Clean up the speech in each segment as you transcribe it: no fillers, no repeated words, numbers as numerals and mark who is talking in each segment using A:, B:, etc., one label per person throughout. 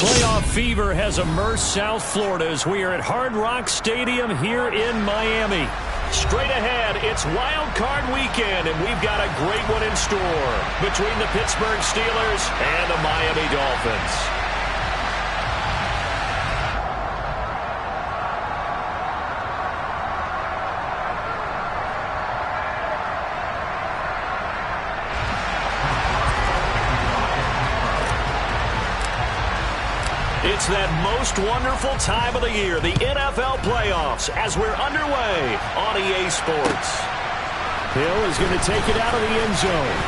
A: Playoff fever has immersed South Florida as we are at Hard Rock Stadium here in Miami. Straight ahead, it's Wild Card Weekend, and we've got a great one in store between the Pittsburgh Steelers and the Miami Dolphins. It's that most wonderful time of the year, the NFL playoffs, as we're underway on EA Sports. Hill is going to take it out of the end zone.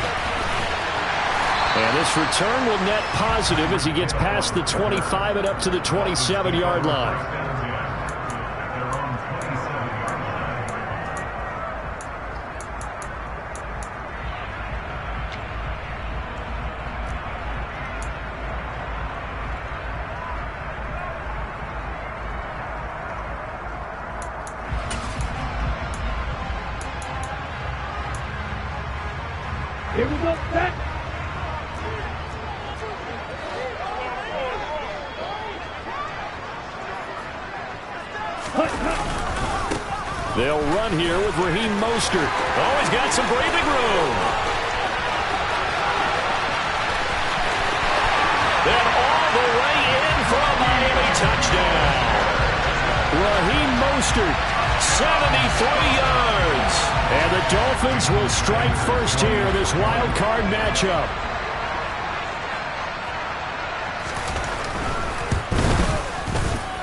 A: And this return will net positive as he gets past the 25 and up to the 27-yard line.
B: Here we go, set.
A: They'll run here with Raheem Mostert. Oh, he's got some breathing room. Then all the way in for a Miami touchdown. Raheem Mostert, 73 yards. And the Dolphins will strike first here in this wild card matchup.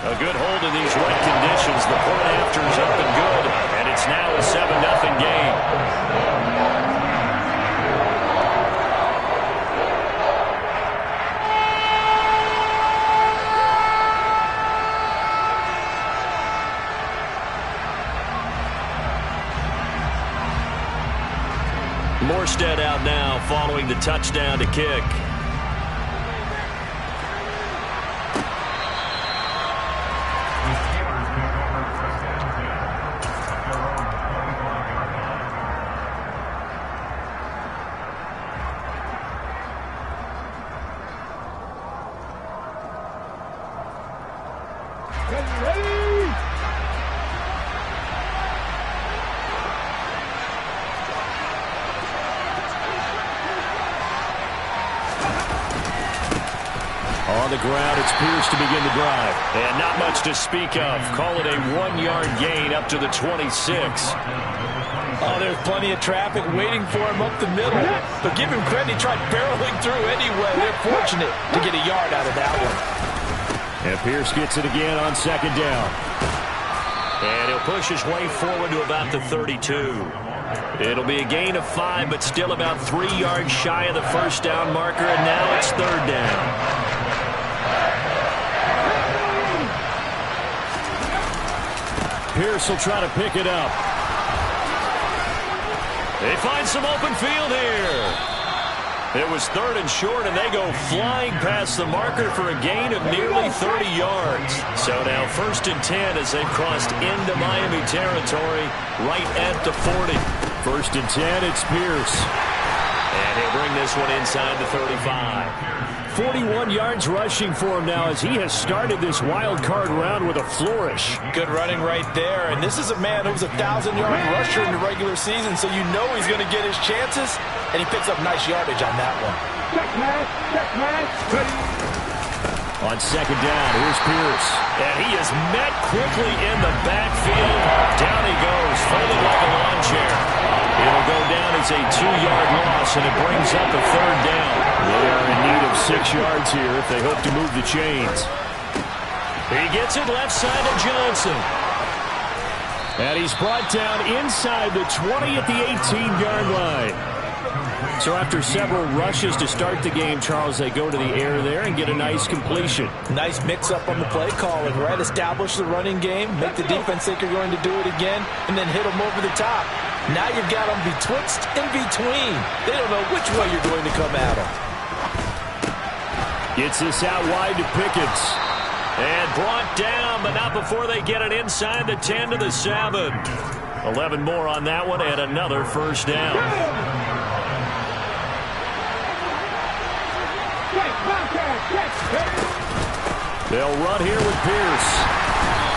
A: A good hold in these wet conditions. The point after is up and good, and it's now a 7-0 game. Morstead out now following the touchdown to kick. On the ground, it's Pierce to begin the drive. And not much to speak of. Call it a 1-yard gain up to the 26.
C: Oh, there's plenty of traffic waiting for him up the middle. But give him credit, he tried barreling through anyway. They're fortunate to get a yard out of that one.
A: And Pierce gets it again on second down. And he'll push his way forward to about the 32. It'll be a gain of 5, but still about 3 yards shy of the first down marker, and now it's third down. Pierce will try to pick it up. They find some open field here. It was third and short, and they go flying past the marker for a gain of nearly 30 yards. So now 1st and 10 as they've crossed into Miami territory right at the 40. 1st and 10, it's Pierce. And he'll bring this one inside the 35. 41 yards rushing for him now as he has started this wild card round with a flourish.
C: Good running right there. And this is a man who was a 1,000-yard rusher in the regular season, so you know he's going to get his chances. And he picks up nice yardage on that one.
B: Check man.
A: On second down, here's Pierce. And he is met quickly in the backfield. Down he goes, folded like a lawn chair. It'll go down as a 2-yard loss, and it brings up a third down. They are in need of 6 yards here if they hope to move the chains. He gets it left side to Johnson. And he's brought down inside the 20 at the 18-yard line. So after several rushes to start the game, Charles, they go to the air there and get a nice completion.
C: Nice mix-up on the play calling, right? Establish the running game, make the defense think you're going to do it again, and then hit them over the top. Now you've got them betwixt and between. They don't know which way you're going to come at them.
A: Gets this out wide to Pickens. And brought down, but not before they get it inside the 10 to the 7. 11 more on that one, and another first down. They'll run here with Pierce.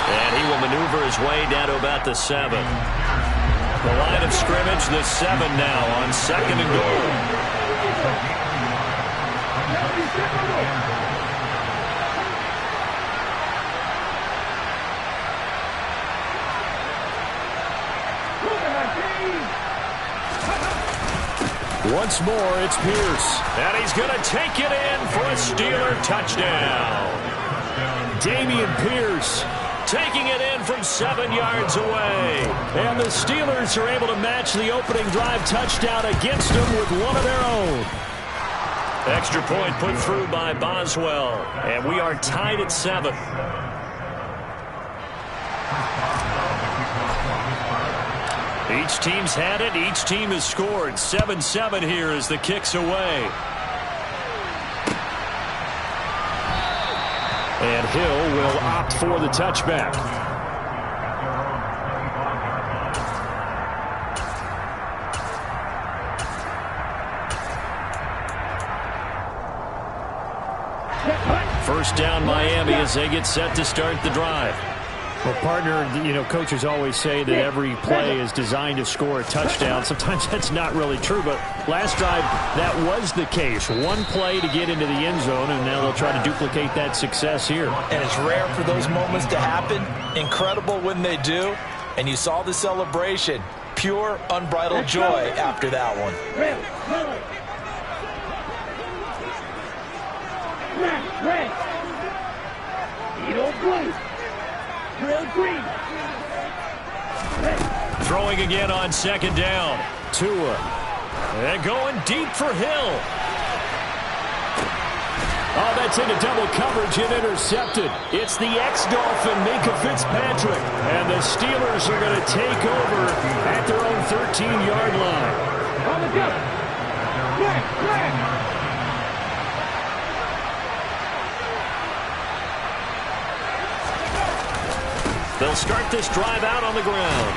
A: And he will maneuver his way down to about the 7. The line of scrimmage, the 7 now on 2nd and goal. Once more, it's Pierce. And he's going to take it in for a Steeler touchdown. Dameon Pierce taking it in from 7 yards away. And the Steelers are able to match the opening drive touchdown against them with one of their own. Extra point put through by Boswell. And we are tied at 7. Each team's had it. Each team has scored. 7-7 here as the kick's away. And Hill will opt for the touchback. First down Miami as they get set to start the drive.
D: Well, partner, coaches always say that every play is designed to score a touchdown. Sometimes that's not really true, but last drive, that was the case. One play to get into the end zone, and now they'll try to duplicate that success here.
C: And it's rare for those moments to happen. Incredible when they do. And you saw the celebration. Pure, unbridled joy after that one.
A: Throwing again on 2nd down. Tua. And going deep for Hill. Oh, that's into double coverage and intercepted. It's the ex-Dolphin, Minkah Fitzpatrick. And the Steelers are going to take over at their own 13-yard line.
B: On the jump.
A: They'll start this drive out on the ground.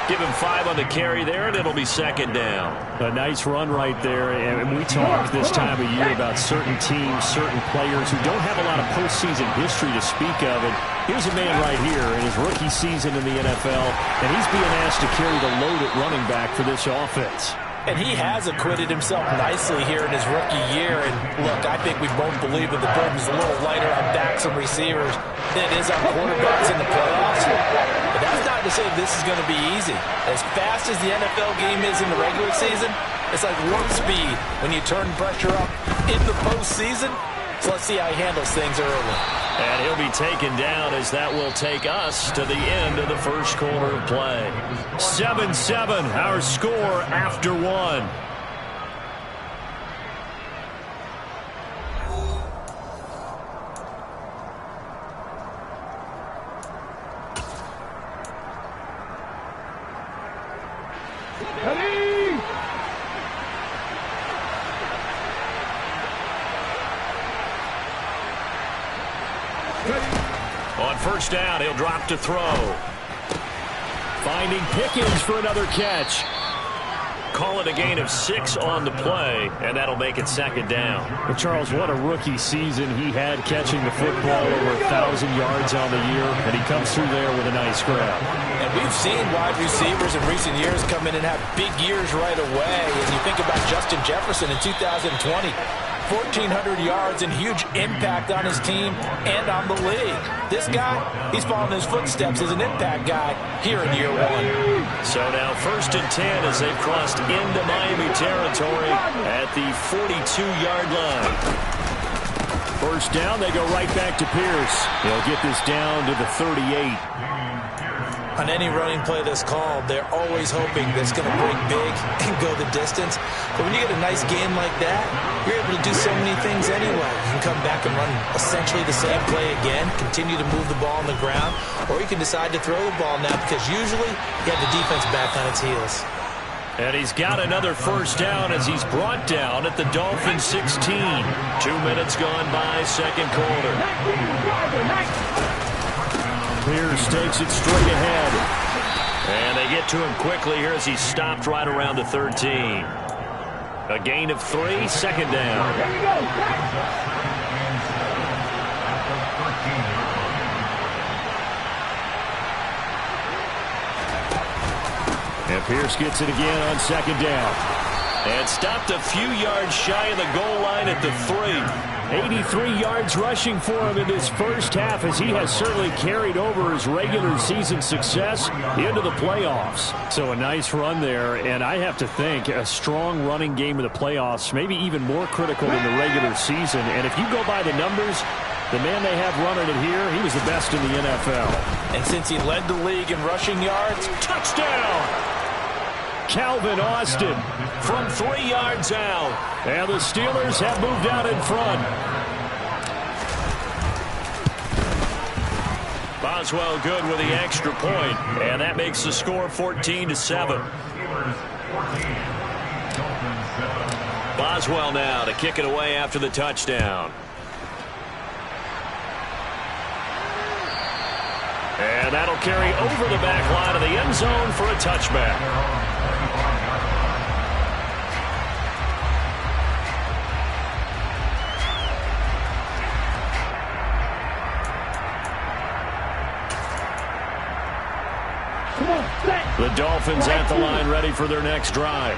A: Give him 5 on the carry there, and it'll be 2nd down.
D: A nice run right there. And we talk this time of year about certain teams, certain players who don't have a lot of postseason history to speak of. And here's a man right here in his rookie season in the NFL, and he's being asked to carry the load at running back for this offense.
C: And he has acquitted himself nicely here in his rookie year. And look, I think we both believe that the burden's a little lighter on backs and receivers than it is on quarterbacks in the playoffs. But that's not to say this is going to be easy. As fast as the NFL game is in the regular season, it's like warp speed when you turn pressure up in the postseason. So let's see how he handles things early.
A: And he'll be taken down as that will take us to the end of the first quarter of play. 7-7, our score after 1. On first down, he'll drop to throw. Finding Pickens for another catch. Call it a gain of 6 on the play, and that'll make it 2nd down.
D: Well, Charles, what a rookie season he had catching the football, over 1,000 yards on the year, and he comes through there with a nice grab.
C: And we've seen wide receivers in recent years come in and have big years right away. And you think about Justin Jefferson in 2020. 1,400 yards and huge impact on his team and on the league. This guy, he's following his footsteps as an impact guy here in year 1.
A: So now 1st and 10 as they've crossed into Miami territory at the 42-yard line. First down, they go right back to Pierce. They'll get this down to the 38.
C: On any running play that's called, they're always hoping that it's going to break big and go the distance. But when you get a nice game like that, you're able to do so many things anyway. You can come back and run essentially the same play again, continue to move the ball on the ground, or you can decide to throw the ball now because usually you have the defense back on its heels.
A: And he's got another first down as he's brought down at the Dolphins 16. 2 minutes gone by, second quarter.
D: Pierce takes it straight ahead.
A: And they get to him quickly here as he's stopped right around the 13. A gain of 3, second down. And Pierce gets it again on second down. And stopped a few yards shy of the goal line at the 3. 83 yards rushing for him in this first half, as he has certainly carried over his regular season success into the playoffs. So a nice run there, and I have to think a strong running game in the playoffs, maybe even more critical than the regular season. And if you go by the numbers, the man they have running it here, he was the best in the NFL.
C: And since he led the league in rushing yards,
A: touchdown! Calvin Austin from 3 yards out. And the Steelers have moved out in front. Boswell good with the extra point, and that makes the score 14-7. Boswell now to kick it away after the touchdown. And that'll carry over the back line of the end zone for a touchback. The Dolphins at the line, ready for their next drive.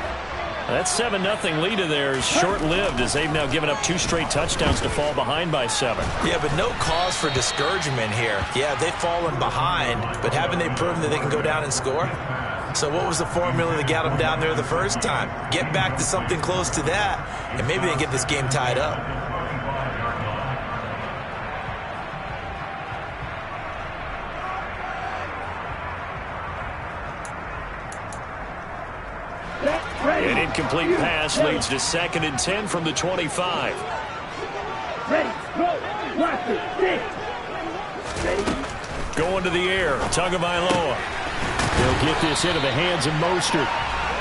A: That 7-0 lead of theirs is short-lived, as they've now given up 2 straight touchdowns to fall behind by 7.
C: Yeah, but no cause for discouragement here. Yeah, they've fallen behind, but haven't they proven that they can go down and score? So what was the formula that got them down there the first time? Get back to something close to that, and maybe they can get this game tied up.
A: An incomplete pass leads to 2nd and 10 from the 25.
B: Ready, go, watch it, stick. Ready.
A: Going to the air, Tagovailoa. They'll get this into the hands of Mostert.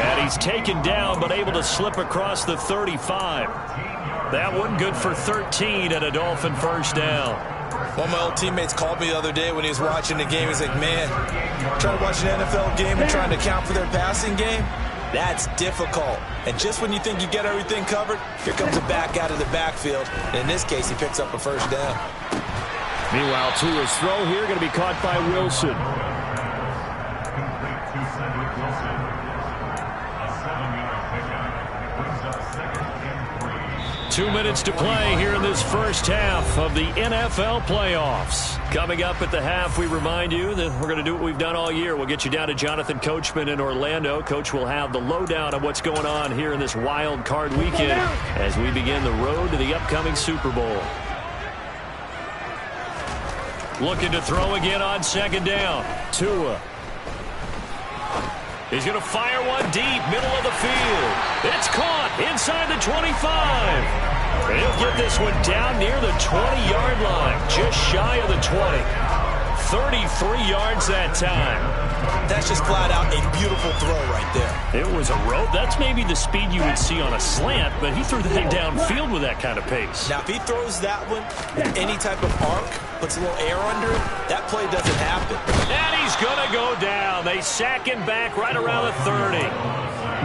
A: And he's taken down, but able to slip across the 35. That one good for 13 and a Dolphin first down.
C: One of my old teammates called me the other day when he was watching the game. He's like, man, trying to watch an NFL game and trying to account for their passing game? That's difficult. And just when you think you get everything covered, here comes a back out of the backfield. And in this case, he picks up a first down.
A: Meanwhile, Tua's throw here going to be caught by Wilson. 2 minutes to play here in this first half of the NFL playoffs. Coming up at the half, we remind you that we're going to do what we've done all year. We'll get you down to Jonathan Coachman in Orlando. Coach will have the lowdown of what's going on here in this wild card weekend as we begin the road to the upcoming Super Bowl. Looking to throw again on second down. Tua. He's going to fire one deep, middle of the field. It's caught inside the 25. He'll get this one down near the 20-yard line, just shy of the 20. 33 yards that time.
C: That's just flat out a beautiful throw right there.
A: It was a rope. That's maybe the speed you would see on a slant, but he threw that downfield with that kind of pace.
C: Now, if he throws that one with any type of arc, puts a little air under it, that play doesn't happen.
A: And he's going to go down. They sack him back right around the 30.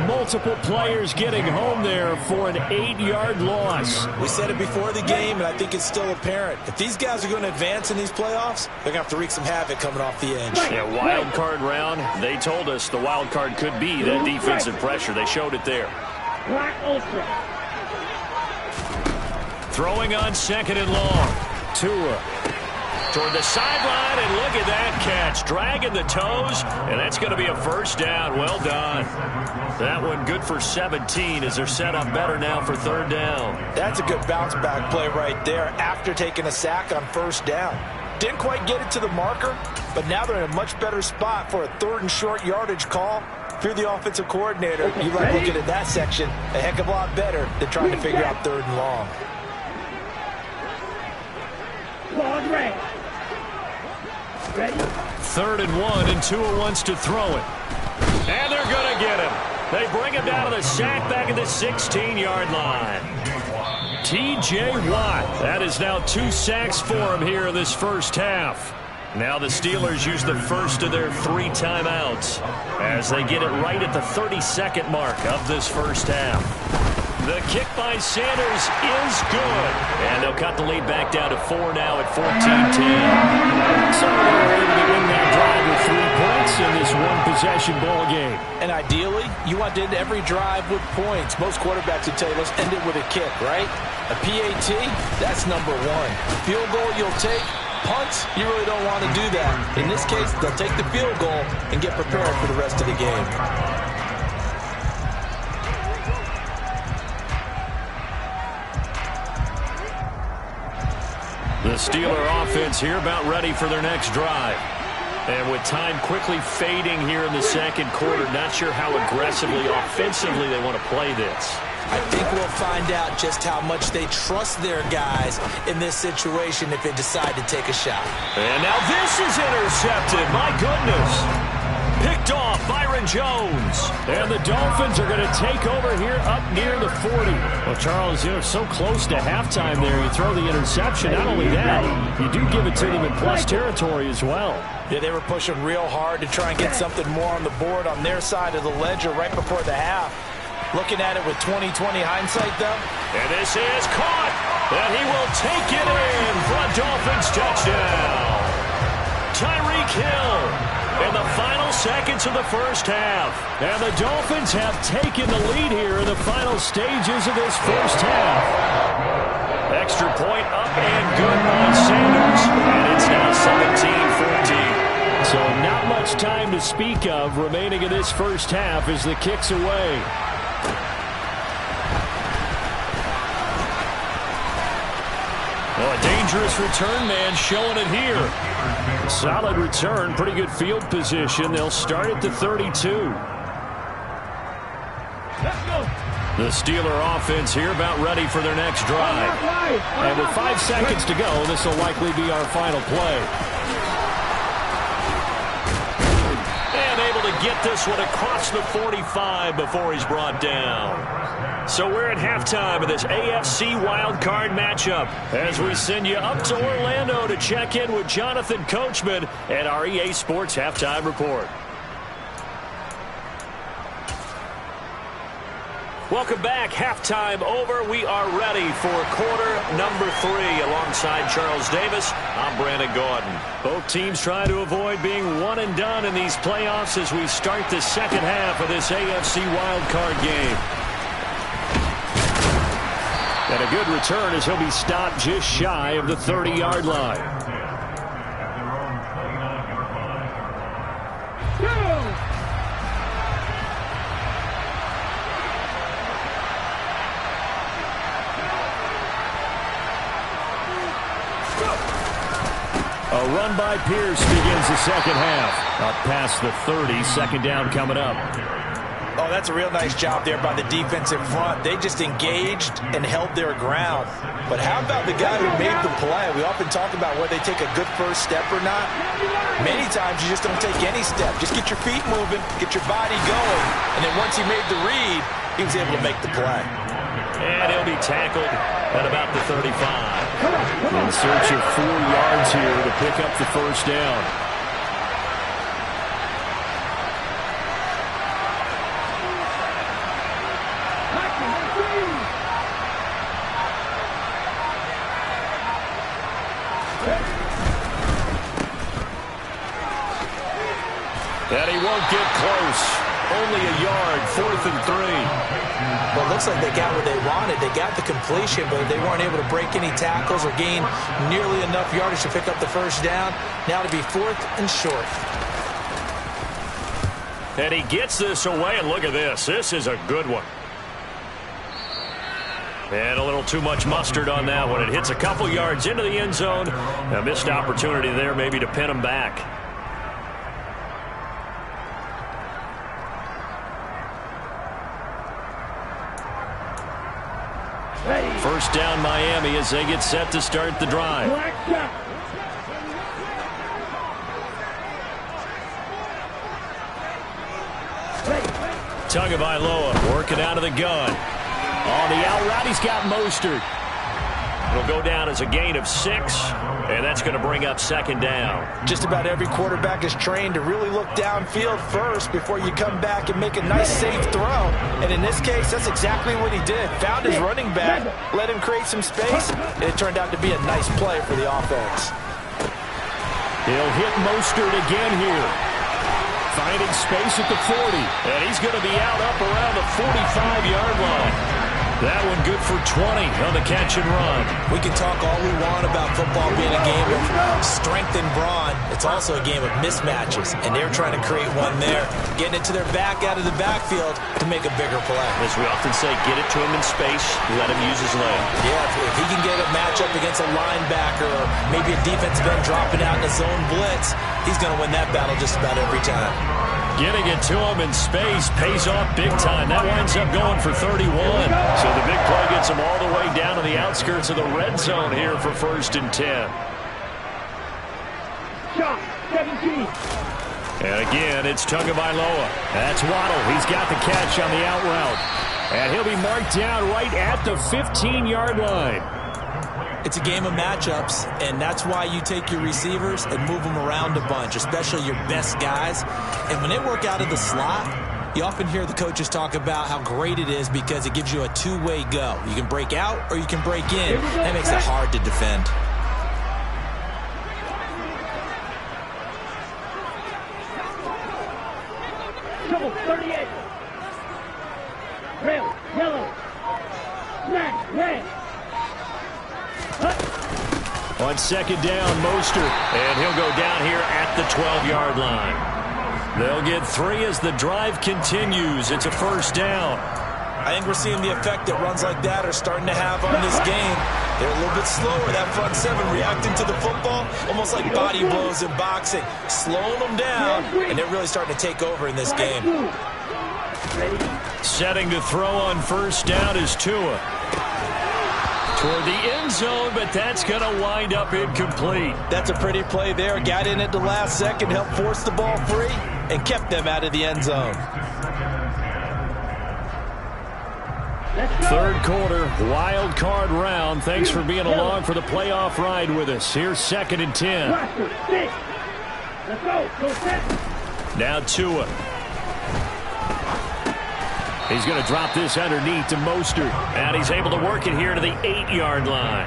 A: Multiple players getting home there for an 8-yard loss.
C: We said it before the game, and I think it's still apparent. If these guys are going to advance in these playoffs, they're going to have to wreak some havoc coming off the edge.
A: Yeah, wild card round. They told us the wild card could be that defensive pressure. They showed it there.
B: Black Ultra.
A: Throwing on second and long. Tua toward the sideline, and look at that catch. Dragging the toes, and that's going to be a first down. Well done. That one good for 17 as they're set up better now for third down.
C: That's a good bounce-back play right there after taking a sack on first down. Didn't quite get it to the marker, but now they're in a much better spot for a third and short yardage call. If you're the offensive coordinator, you like looking at that section a heck of a lot better than trying to figure out third and long.
B: Long range. Ready?
A: 3rd and 1, and Tua wants to throw it. And they're going to get him. They bring him down to the sack back at the 16-yard line. T.J. Watt. That is now 2 sacks for him here in this first half. Now the Steelers use the first of their 3 timeouts as they get it right at the 32nd mark of this first half. The kick by Sanders is good. And they'll cut the lead back down to 4 now at 14-10.
D: So they're able to win that drive with 3 points in this one-possession ball game.
C: And ideally, you want to end every drive with points. Most quarterbacks would tell you, let's end it with a kick, right? A PAT, that's number 1. Field goal you'll take. Punts, you really don't want to do that. In this case, they'll take the field goal and get prepared for the rest of the game.
A: The Steeler offense here about ready for their next drive. And with time quickly fading here in the second quarter, not sure how aggressively, offensively they want to play this.
C: I think we'll find out just how much they trust their guys in this situation if they decide to take a shot.
A: And now this is intercepted. My goodness. Picked off Byron Jones.
D: And the Dolphins are going to take over here up near the 40. Well, Charles, so close to halftime there. You throw the interception. Not only that, you do give it to them in plus territory as well.
C: Yeah, they were pushing real hard to try and get something more on the board on their side of the ledger right before the half. Looking at it with 20/20 hindsight, though.
A: And this is caught. And he will take it in for a Dolphins touchdown. Tyreek Hill in the final seconds of the first half.
D: And the Dolphins have taken the lead here in the final stages of this first half.
A: Extra point up and good by Sanders. And it's now 17-14.
D: So not much time to speak of remaining in this first half as the kick's away.
A: Well, a dangerous return man showing it here.
D: Solid return, pretty good field position. They'll start at the 32.
A: The Steeler offense here about ready for their next drive.
D: And with 5 seconds to go, this will likely be our final play.
A: And able to get this one across the 45 before he's brought down. So we're at halftime of this AFC wildcard matchup as we send you up to Orlando to check in with Jonathan Coachman at our EA Sports Halftime Report. Welcome back. Halftime over. We are ready for quarter number 3 alongside Charles Davis. I'm Brandon Gordon.
D: Both teams trying to avoid being one and done in these playoffs as we start the second half of this AFC wildcard game. And a good return as he'll be stopped just shy of the 30-yard line. A run by Pierce begins the second half. Up past the 30, second down coming up.
C: Oh, that's a real nice job there by the defensive front. They just engaged and held their ground. But how about the guy who made the play? We often talk about whether they take a good first step or not. Many times you just don't take any step. Just get your feet moving, get your body going. And then once he made the read, he was able to make the play.
A: And he'll be tackled at about the 35.
D: In search of 4 yards here to pick up the first down.
A: And he won't get close. Only a yard, 4th and 3.
C: Well, it looks like they got what they wanted. They got the completion, but they weren't able to break any tackles or gain nearly enough yardage to pick up the first down. Now to be 4th and short.
A: And he gets this away, and look at this. This is a good one. And a little too much mustard on that one. It hits a couple yards into the end zone. A missed opportunity there maybe to pin him back. First down Miami as they get set to start the drive. Tagovailoa working out of the gun. On the out route, he's got Mostert. It'll go down as a gain of 6, and that's going to bring up second down.
C: Just about every quarterback is trained to really look downfield first before you come back and make a nice, safe throw. And in this case, that's exactly what he did. Found his running back, let him create some space, and it turned out to be a nice play for the offense.
A: He'll hit Mostert again here. Finding space at the 40, and he's going to be out up around the 45-yard line. That one good for 20 on the catch and run.
C: We can talk all we want about football being a game of strength and brawn. It's also a game of mismatches, and they're trying to create one there, getting it to their back out of the backfield to make a bigger play.
A: As we often say, get it to him in space, let him use his leg.
C: Yeah, if he can get a matchup against a linebacker or maybe a defensive end dropping out in a zone blitz, he's going to win that battle just about every time.
A: Getting it to him in space pays off big time. That winds up going for 31. So the big play gets him all the way down to the outskirts of the red zone here for 1st and 10.
B: Shot, 17.
A: And again, it's Tagovailoa. That's Waddle. He's got the catch on the out route. And he'll be marked down right at the 15-yard line.
C: It's a game of matchups, and that's why you take your receivers and move them around a bunch, especially your best guys. And when they work out of the slot, you often hear the coaches talk about how great it is because it gives you a two-way go. You can break out or you can break in. That makes it hard to defend.
B: Double 38. Red, yellow. Black, red.
A: On 2nd down, Mostert, and he'll go down here at the 12-yard line. They'll get 3 as the drive continues. It's a 1st down.
C: I think we're seeing the effect that runs like that are starting to have on this game. They're a little bit slower, that front 7, reacting to the football, almost like body blows in boxing, slowing them down, and they're really starting to take over in this game.
A: Setting to throw on 1st down is Tua. Toward the end zone, but that's going to wind up incomplete.
C: That's a pretty play there. Got in at the last second, helped force the ball free, and kept them out of the end zone.
A: 3rd quarter, wild card round. Thanks for being along for the playoff ride with us. Here's 2nd and 10.
B: Let's go. Go set.
A: Now Tua. He's going to drop this underneath to Mostert. And he's able to work it here to the 8-yard line.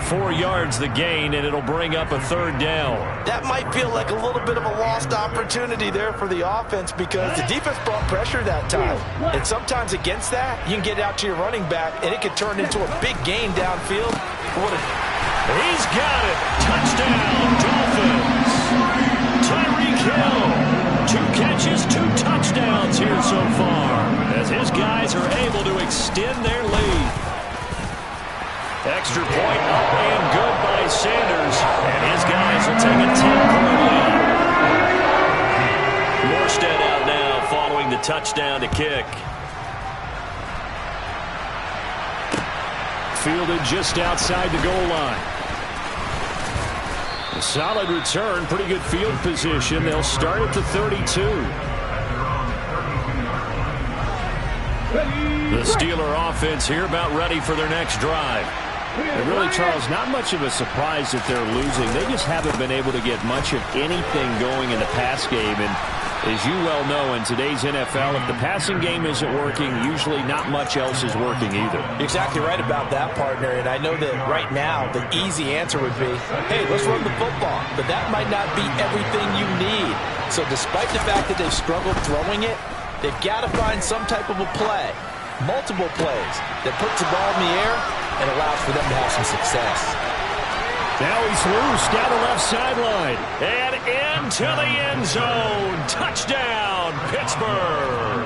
A: 4 yards the gain, and it'll bring up a 3rd down.
C: That might feel like a little bit of a lost opportunity there for the offense because the defense brought pressure that time. And sometimes against that, you can get out to your running back, and it can turn into a big gain downfield.
A: He's got it. Touchdown, Dolphins. Tyreek Hill. 2 catches, 2 touchdowns here so far as his guys are able to extend their lead. Extra point up and good by Sanders, and his guys will take a 10-point lead. Morstead out now following the touchdown to kick. Fielded just outside the goal line. A solid return, pretty good field position. They'll start at the 32. The Steeler offense here about ready for their next drive.
D: And really, Charles, not much of a surprise that they're losing. They just haven't been able to get much of anything going in the pass game. And as you well know, in today's NFL, if the passing game isn't working, usually not much else is working either.
C: You're exactly right about that, partner. And I know that right now the easy answer would be, hey, let's run the football. But that might not be everything you need. So despite the fact that they've struggled throwing it, they've got to find some type of a play, multiple plays, that puts the ball in the air and allows for them to have some success.
A: Now he's loose down the left sideline and into the end zone. Touchdown, Pittsburgh.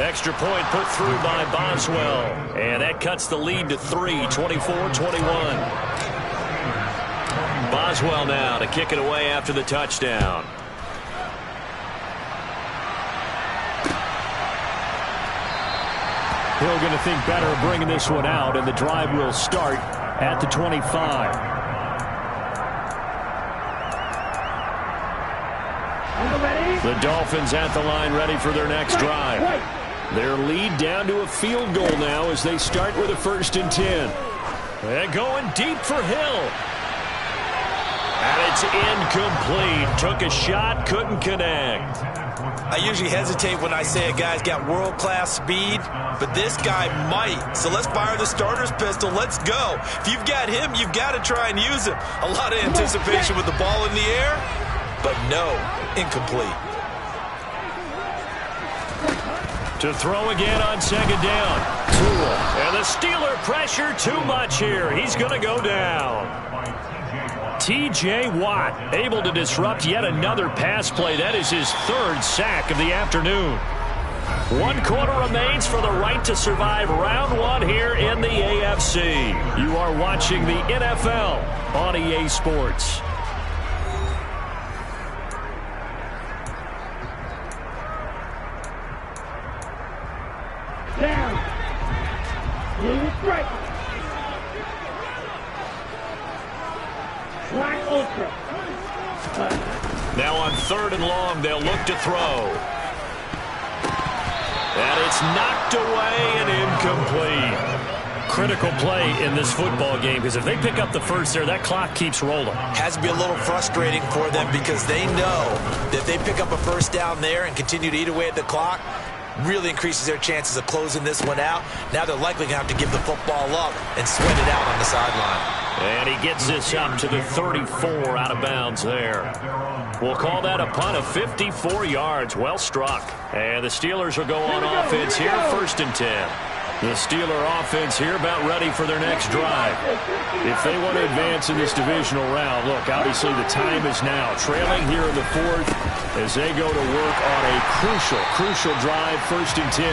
A: Extra point put through by Boswell. And that cuts the lead to 3, 24-21. Boswell now to kick it away after the touchdown. Hill going to think better of bringing this one out, and the drive will start at the 25. The Dolphins at the line ready for their next drive.
D: Their lead down to a field goal now as they start with a 1st and 10.
A: And going deep for Hill. And it's incomplete. Took a shot, couldn't connect.
C: I usually hesitate when I say a guy's got world-class speed, but this guy might. So let's fire the starter's pistol. Let's go. If you've got him, you've got to try and use him. A lot of anticipation with the ball in the air, but no, incomplete.
A: To throw again on 2nd down. Tua. And the Steeler pressure too much here. He's going to go down. T.J. Watt able to disrupt yet another pass play. That is his 3rd sack of the afternoon. 1 quarter remains for the right to survive round 1 here in the AFC. You are watching the NFL on EA Sports.
B: Down. Illegal strike. Black Ultra.
A: Now on 3rd and long, they'll look to throw. And it's knocked away and incomplete.
D: Critical play in this football game because if they pick up the first there, that clock keeps rolling.
C: Has to be a little frustrating for them because they know that if they pick up a 1st down there and continue to eat away at the clock, really increases their chances of closing this one out. Now they're likely going to have to give the football up and sweat it out on the sideline.
A: And he gets this up to the 34 out of bounds there. We'll call that a punt of 54 yards. Well struck. And the Steelers will go on offense here, 1st and 10. The Steeler offense here about ready for their next drive. If they want to advance in this divisional round, look, obviously the time is now. Trailing here in the 4th as they go to work on a crucial drive, 1st and 10.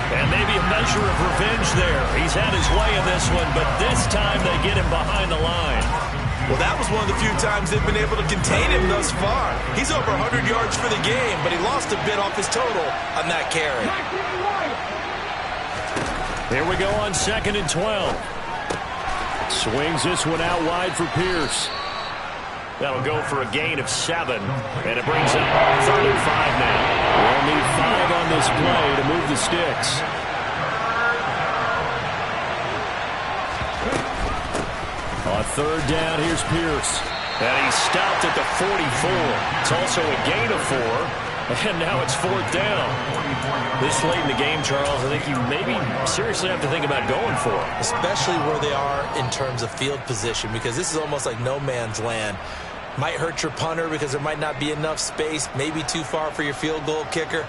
A: And maybe a measure of revenge there. He's had his way in this one, but this time they get him behind the line.
C: Well, that was one of the few times they've been able to contain him thus far. He's over 100 yards for the game, but he lost a bit off his total on that carry.
A: Here we go on 2nd and 12.
D: Swings this one out wide for Pierce.
A: That'll go for a gain of 7, and it brings up 3rd and 5 now.
D: We'll need 5 on this play to move the sticks. On 3rd down, here's Pierce.
A: And he's stopped at the 44. It's also a gain of 4, and now it's 4th down. This late in the game, Charles, I think you maybe seriously have to think about going for it.
C: Especially where they are in terms of field position, because this is almost like no man's land. Might hurt your punter because there might not be enough space, maybe too far for your field goal kicker.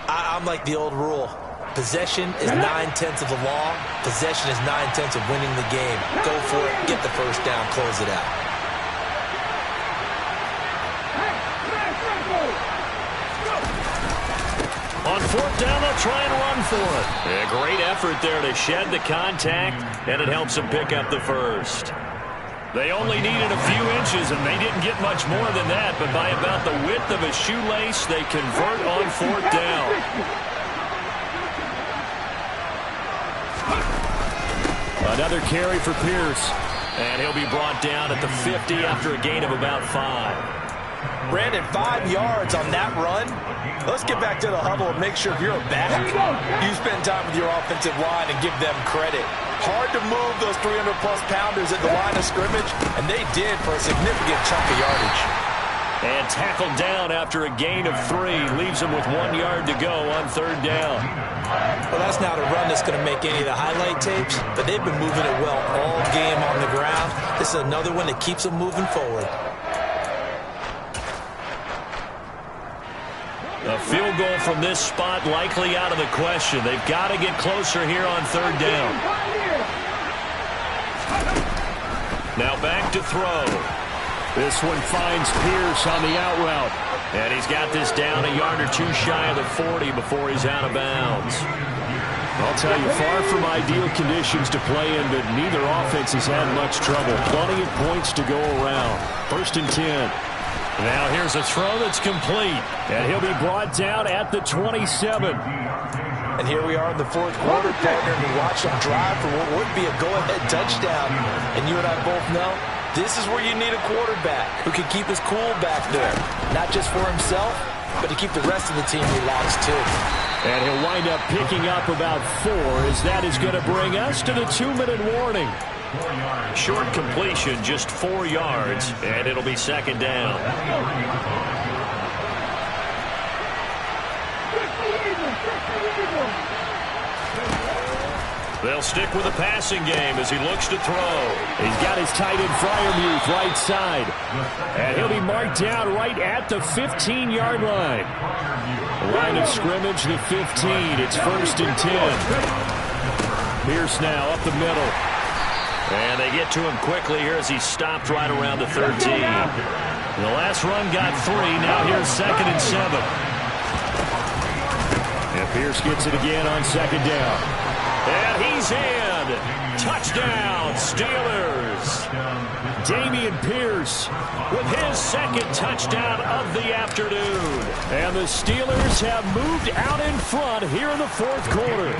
C: I'm like the old rule. Possession is 9/10 of the law. Possession is 9/10 of winning the game. Go for it, get the 1st down, close it out.
A: On 4th down, they'll try and run for it. A great effort there to shed the contact, and it helps them pick up the 1st. They only needed a few inches, and they didn't get much more than that, but by about the width of a shoelace, they convert on 4th down.
D: Another carry for Pierce.
A: And he'll be brought down at the 50 after a gain of about 5.
C: Brandon, 5 yards on that run. Let's get back to the huddle and make sure if you're a back, you spend time with your offensive line and give them credit. Hard to move those 300-plus pounders at the line of scrimmage, and they did for a significant chunk of yardage.
A: And tackled down after a gain of 3. Leaves them with 1 yard to go on 3rd down.
C: Well, that's not a run that's going to make any of the highlight tapes, but they've been moving it well all game on the ground. This is another one that keeps them moving forward.
A: A field goal from this spot likely out of the question. They've got to get closer here on 3rd down. Now back to throw.
D: This one finds Pierce on the out route.
A: And he's got this down a yard or 2 shy of the 40 before he's out of bounds.
D: I'll tell you, far from ideal conditions to play in, but neither offense has had much trouble. Plenty of points to go around. 1st and 10.
A: Now here's a throw that's complete.
D: And he'll be brought down at the 27.
C: And here we are in the 4th quarter, partner, and watch them drive for what would be a go-ahead touchdown. And you and I both know this is where you need a quarterback who can keep his cool back there. Not just for himself, but to keep the rest of the team relaxed too.
A: And he'll wind up picking up about 4, as that is going to bring us to the 2-minute warning. Short completion, just 4 yards, and it'll be second down. They'll stick with the passing game as he looks to throw. He's got his tight end Freiermuth right side. And he'll be marked down right at the 15-yard line. Line of scrimmage, the 15. It's 1st and 10. Pierce now up the middle. And they get to him quickly here as he stopped right around the 13. The last run got 3. Now here's 2nd and 7. And Pierce gets it again on 2nd down. And he's in. Touchdown, Steelers. Dameon Pierce with his 2nd touchdown of the afternoon. And the Steelers have moved out in front here in the 4th quarter.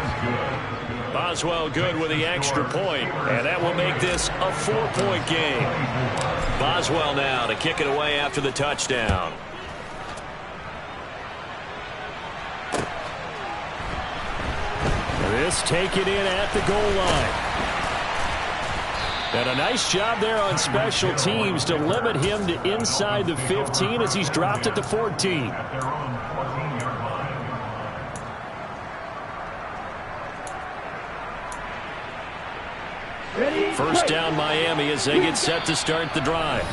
A: Boswell good with the extra point, and that will make this a 4-point game. Boswell now to kick it away after the touchdown. This taken in at the goal line. And a nice job there on special teams to limit him to inside the 15 as he's dropped at the 14. First down Miami as they get set to start the drive.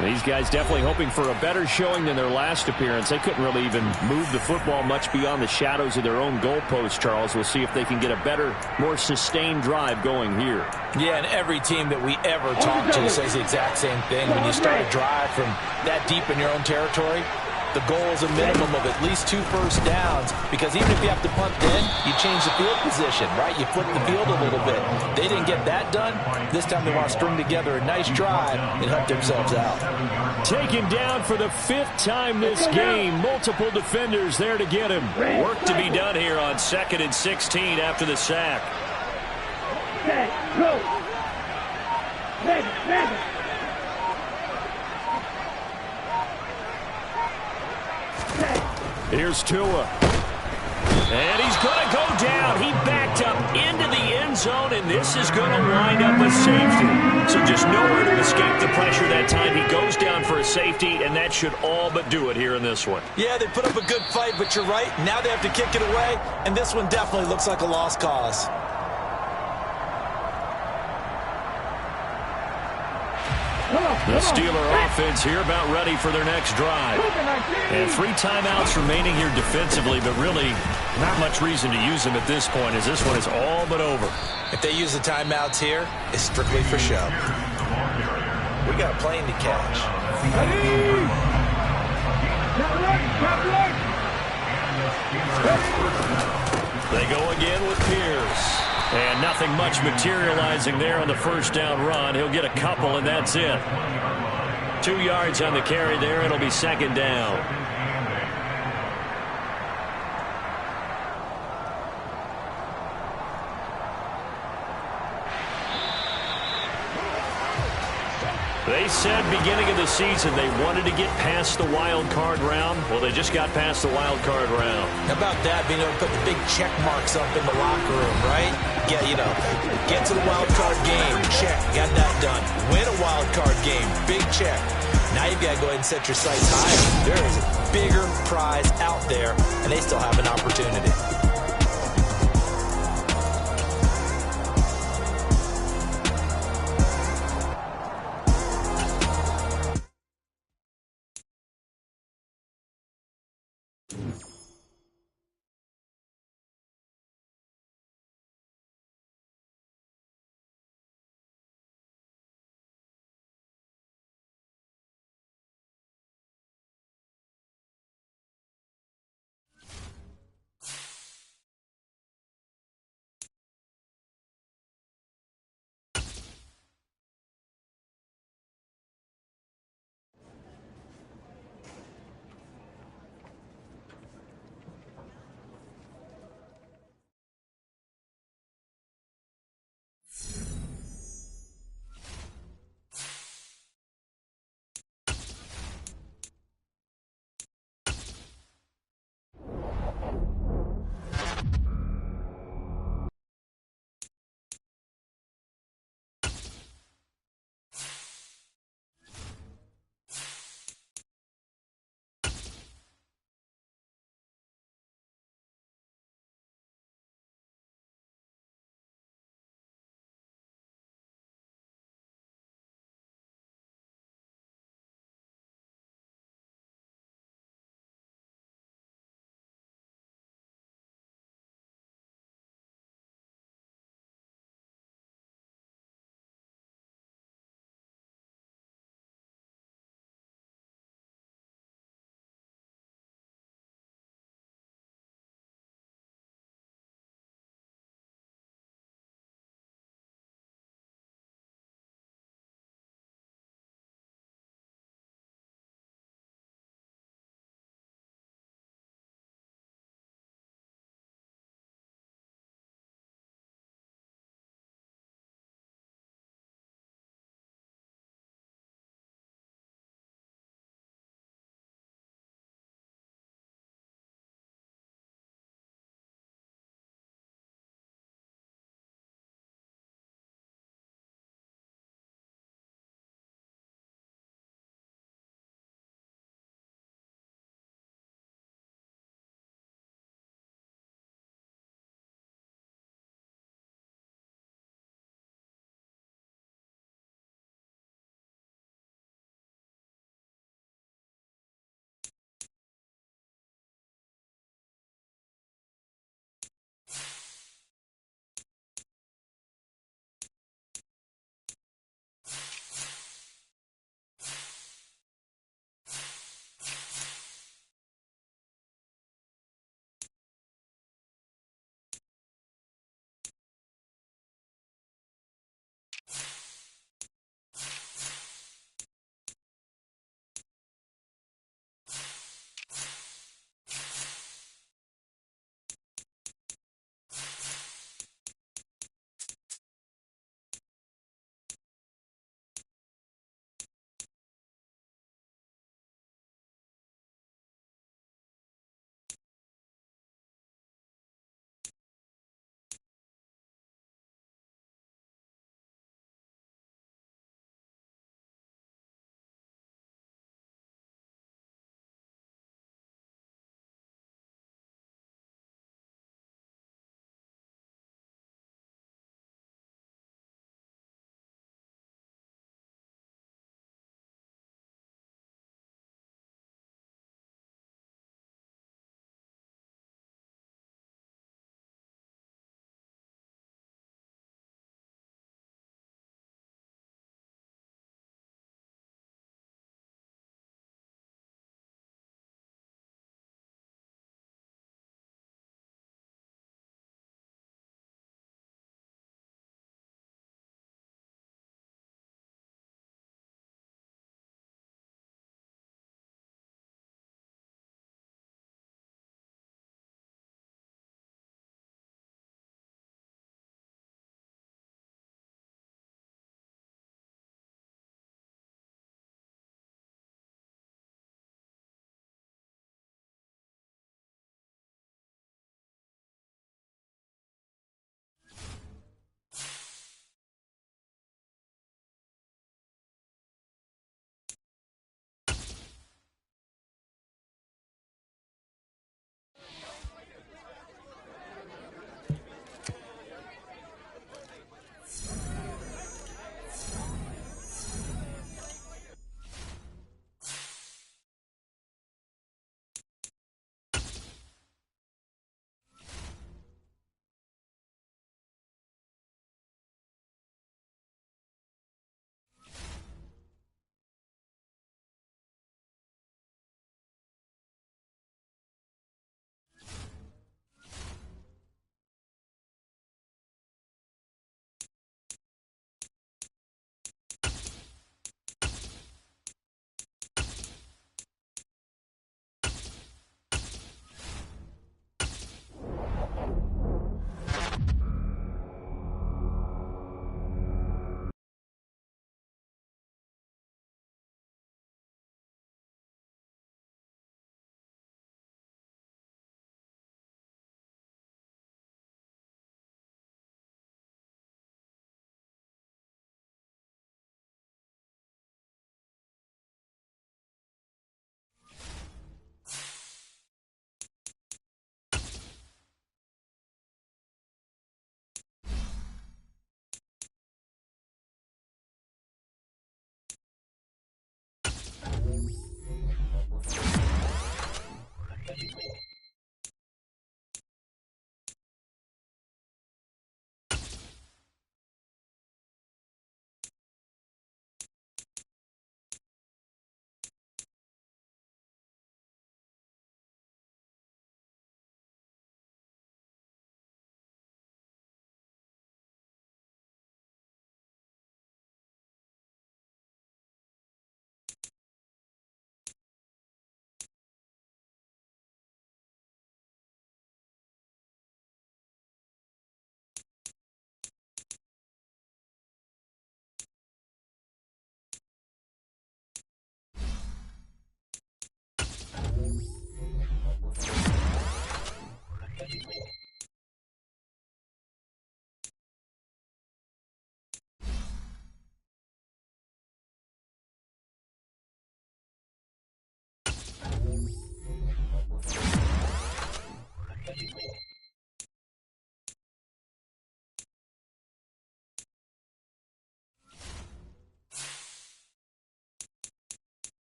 A: These guys definitely hoping for a better showing than their last appearance. They couldn't really even move the football much beyond the shadows of their own goalpost, Charles. We'll see if they can get a better, more sustained drive going here.
C: Yeah, and every team that we ever talk to says the exact same thing. When you start a drive from that deep in your own territory, the goal is a minimum of at least 2 first downs, because even if you have to punt then, you change the field position, right? You flip the field a little bit. They didn't get that done. This time they want to string together a nice drive and help themselves out.
A: Taken down for the 5th time this game. Multiple defenders there to get him. Work to be done here on 2nd and 16 after the sack.
B: Go.
A: Here's Tua. And he's going to go down. He backed up into the end zone, and this is going to wind up a safety. So just nowhere to escape the pressure that time. He goes down for a safety, and that should all but do it here in this one.
C: Yeah, they put up a good fight, but you're right. Now they have to kick it away, and this one definitely looks like a lost cause.
A: The Steeler offense here about ready for their next drive. And 3 timeouts remaining here defensively, but really not much reason to use them at this point, as this one is all but over.
C: If they use the timeouts here, it's strictly for show. We got a plane to catch.
A: They go again with Pierce. And nothing much materializing there on the first down run. He'll get a couple, and that's it. 2 yards on the carry there. It'll be 2nd down. They said beginning of the season they wanted to get past the wild card round. Well, they just got past the wild card round.
C: How about that, being able to put the big check marks up in the locker room, right? Yeah, you know, get to the wild card game, check, got that done. Win a wild card game, big check. Now you've got to go ahead and set your sights higher. There is a bigger prize out there, and they still have an opportunity.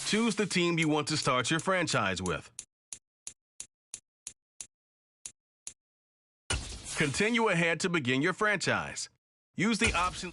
E: Choose the team you want to start your franchise with. Continue ahead to begin your franchise. Use the option.